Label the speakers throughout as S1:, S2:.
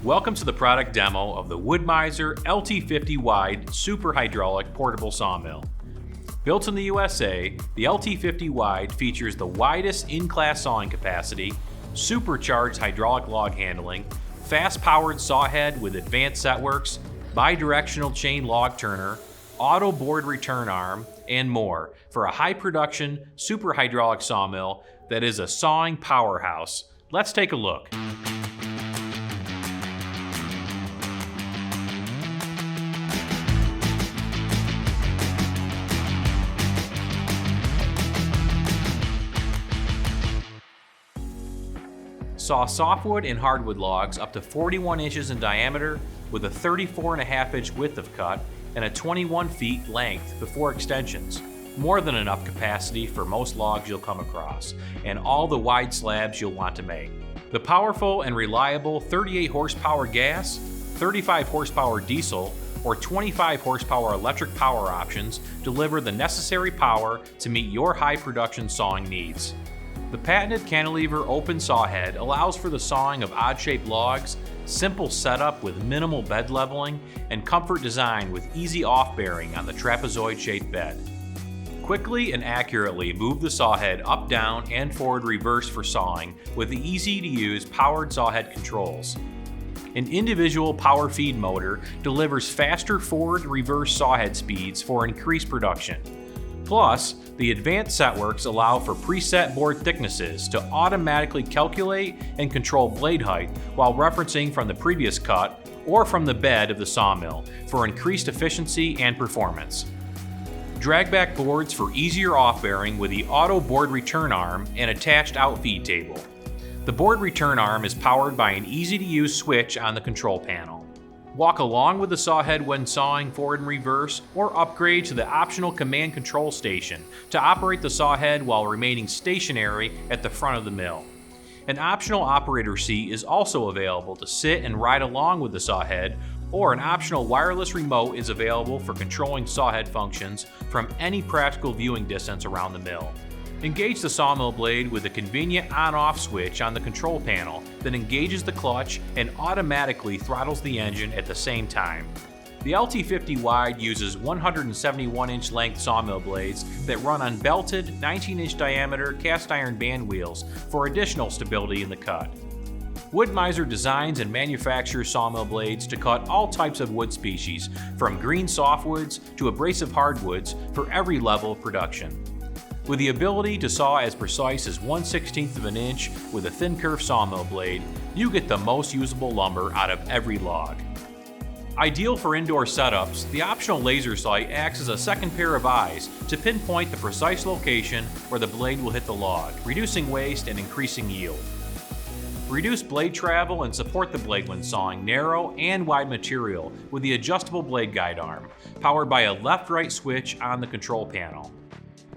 S1: Welcome to the product demo of the Wood-Mizer LT50WIDE Super Hydraulic Portable Sawmill. Built in the USA, the LT50WIDE features the widest in-class sawing capacity, supercharged hydraulic log handling, fast-powered sawhead with advanced setworks, bi-directional chain log turner, auto board return arm, and more for a high-production super hydraulic sawmill that is a sawing powerhouse. Let's take a look. Saw softwood and hardwood logs up to 41 inches in diameter with a 34.5 inch width of cut and a 21 feet length before extensions. More than enough capacity for most logs you'll come across and all the wide slabs you'll want to make. The powerful and reliable 38 horsepower gas, 35 horsepower diesel, or 25 horsepower electric power options deliver the necessary power to meet your high production sawing needs. The patented cantilever open sawhead allows for the sawing of odd-shaped logs, simple setup with minimal bed leveling, and comfort design with easy off-bearing on the trapezoid-shaped bed. Quickly and accurately move the sawhead up, down, and forward reverse for sawing with the easy-to-use powered sawhead controls. An individual power feed motor delivers faster forward-reverse sawhead speeds for increased production. Plus, the advanced setworks allow for preset board thicknesses to automatically calculate and control blade height while referencing from the previous cut or from the bed of the sawmill for increased efficiency and performance. Drag-back boards for easier off-bearing with the auto board return arm and attached outfeed table. The board return arm is powered by an easy-to-use switch on the control panel. Walk along with the sawhead when sawing forward and reverse, or upgrade to the optional command control station to operate the sawhead while remaining stationary at the front of the mill. An optional operator seat is also available to sit and ride along with the sawhead, or an optional wireless remote is available for controlling sawhead functions from any practical viewing distance around the mill. Engage the sawmill blade with a convenient on-off switch on the control panel that engages the clutch and automatically throttles the engine at the same time. The LT50WIDE uses 171-inch length sawmill blades that run on belted 19-inch diameter cast iron band wheels for additional stability in the cut. Wood-Mizer designs and manufactures sawmill blades to cut all types of wood species, from green softwoods to abrasive hardwoods for every level of production. With the ability to saw as precise as 1/16 of an inch with a thin curved sawmill blade, you get the most usable lumber out of every log. Ideal for indoor setups, the optional laser sight acts as a second pair of eyes to pinpoint the precise location where the blade will hit the log, reducing waste and increasing yield. Reduce blade travel and support the blade when sawing narrow and wide material with the adjustable blade guide arm, powered by a left-right switch on the control panel.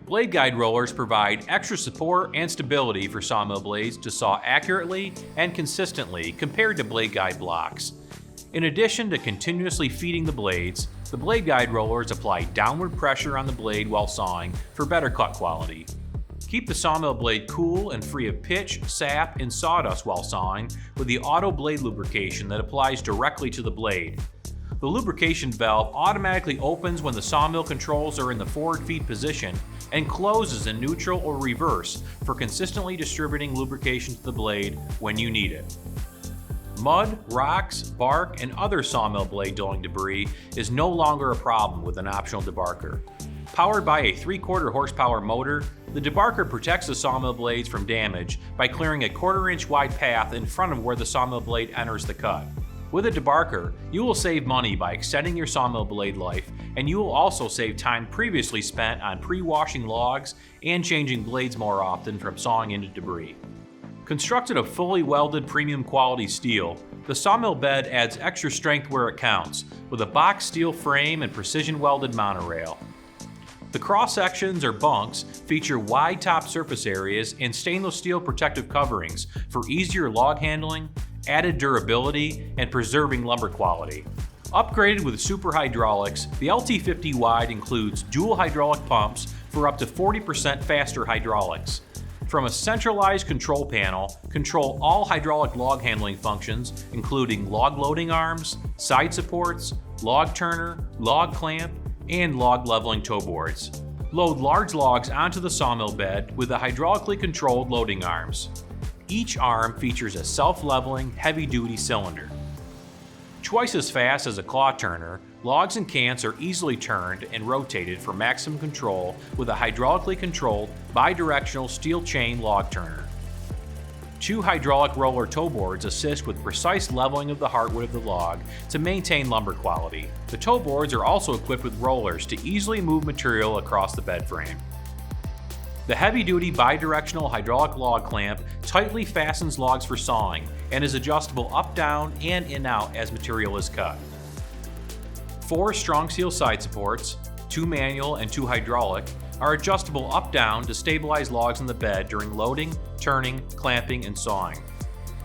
S1: Blade guide rollers provide extra support and stability for sawmill blades to saw accurately and consistently compared to blade guide blocks. In addition to continuously feeding the blades, the blade guide rollers apply downward pressure on the blade while sawing for better cut quality. Keep the sawmill blade cool and free of pitch, sap, and sawdust while sawing with the auto blade lubrication that applies directly to the blade. The lubrication valve automatically opens when the sawmill controls are in the forward feed position and closes in neutral or reverse for consistently distributing lubrication to the blade when you need it. Mud, rocks, bark, and other sawmill blade dulling debris is no longer a problem with an optional debarker. Powered by a 3/4 horsepower motor, the debarker protects the sawmill blades from damage by clearing a 1/4 inch wide path in front of where the sawmill blade enters the cut. With a debarker, you will save money by extending your sawmill blade life, and you will also save time previously spent on pre-washing logs and changing blades more often from sawing into debris. Constructed of fully welded premium quality steel, the sawmill bed adds extra strength where it counts, with a box steel frame and precision welded monorail. The cross sections or bunks feature wide top surface areas and stainless steel protective coverings for easier log handling, added durability, and preserving lumber quality. Upgraded with super hydraulics, the LT50WIDE includes dual hydraulic pumps for up to 40% faster hydraulics. From a centralized control panel, control all hydraulic log handling functions, including log loading arms, side supports, log turner, log clamp, and log leveling toe boards. Load large logs onto the sawmill bed with the hydraulically controlled loading arms. Each arm features a self-leveling, heavy-duty cylinder. Twice as fast as a claw turner, logs and cants are easily turned and rotated for maximum control with a hydraulically controlled, bi-directional steel chain log turner. 2 hydraulic roller toe boards assist with precise leveling of the heartwood of the log to maintain lumber quality. The toe boards are also equipped with rollers to easily move material across the bed frame. The heavy-duty bi-directional hydraulic log clamp tightly fastens logs for sawing and is adjustable up, down, and in-out as material is cut. 4 strong steel side supports, 2 manual and 2 hydraulic, are adjustable up-down to stabilize logs in the bed during loading, turning, clamping, and sawing.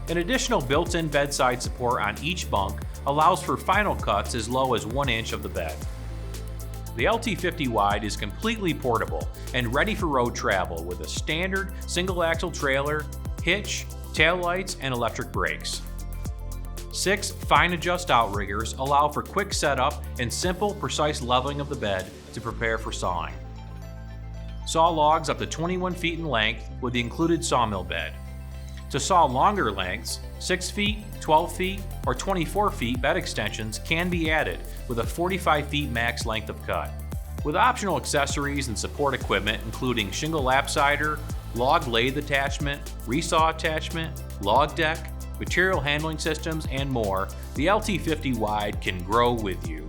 S1: An additional built-in bedside support on each bunk allows for final cuts as low as 1 inch of the bed. The LT50 Wide is completely portable and ready for road travel with a standard single-axle trailer, hitch, taillights, and electric brakes. 6 fine adjust outriggers allow for quick setup and simple, precise leveling of the bed to prepare for sawing. Saw logs up to 21 feet in length with the included sawmill bed. To saw longer lengths, 6 feet, 12 feet, or 24 feet bed extensions can be added with a 45 feet max length of cut. With optional accessories and support equipment including shingle lapsider, log lathe attachment, resaw attachment, log deck, material handling systems, and more, the LT50 Wide can grow with you.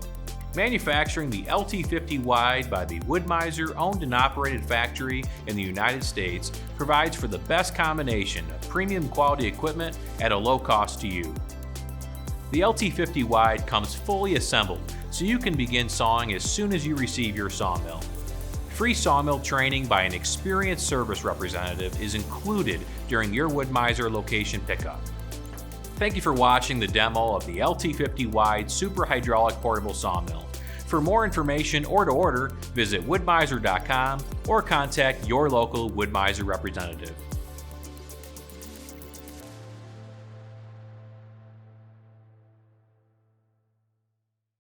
S1: Manufacturing the LT50 Wide by the Wood-Mizer owned and operated factory in the United States provides for the best combination of premium quality equipment at a low cost to you. The LT50 Wide comes fully assembled so you can begin sawing as soon as you receive your sawmill. Free sawmill training by an experienced service representative is included during your Wood-Mizer location pickup. Thank you for watching the demo of the LT50 Wide Super Hydraulic Portable Sawmill. For more information or to order, visit woodmizer.com or contact your local Wood-Mizer representative.